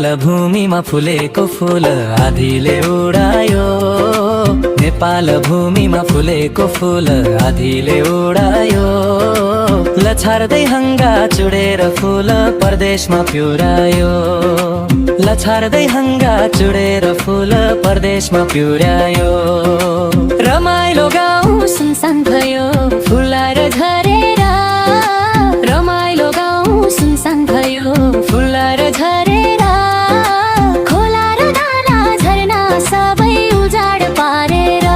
नेपाल भूमिमा फुलेको फूल आँधीले उडायो। नेपाल भूमिमा फुलेको फूल आँधीले उडायो। लछार्दै हङ्गा चुडेर फूल परदेशमा पिउरायो। लछार्दै हङ्गा चुडेर फूल परदेशमा पिउरायो। रमाइलो गाउँ सुनसान भयो फुलाएर झरेर। रमाइलो गाउँ सुनसान भयो फुलाएर झरेर। खोला र नाला झरना सबै उजाड पारेर।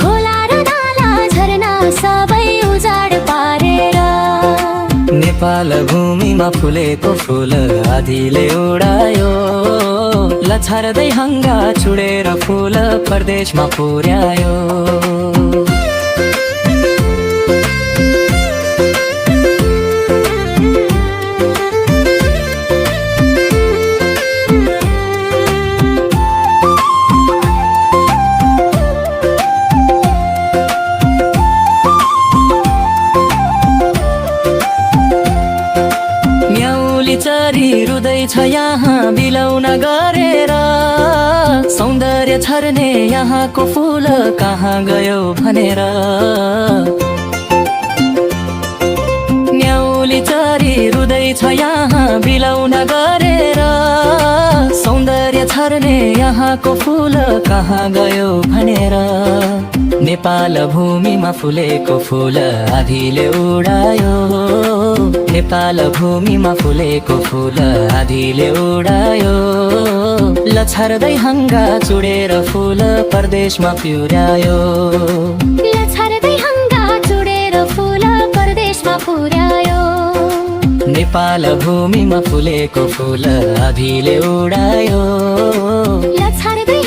खोला र नाला झरना सबै उजाड पारेर। नेपाल भूमिमा फुलेको फूल आँधीले उडायो। लछार्दै हङ्गा चुडेर फूल परदेशमा पुर्यायो। चरी रुँदैछ यहाँ बिलौन गरेर। सौन्दर्य छर्ने यहाँको फूल कहाँ गयो भनेर। न्याउली चरी रुँदैछ यहाँ बिलौन गरेर। सौन्दर्य छर्ने यहाँको फूल कहाँ गयो भनेर। नेपाल भूमिमा फुलेको फूल आँधीले उडायो। नेपाल भूमिमा फुलेको फूल आँधीले उडायो। लछार्दै हङ्गा चुडेर फूल परदेशमा पिउरायो। लछार्दै हङ्गा चुडेर फूल परदेशमा पुर्यायो। नेपाल भूमिमा फुलेको फूल आँधीले उडायो। लछार्दै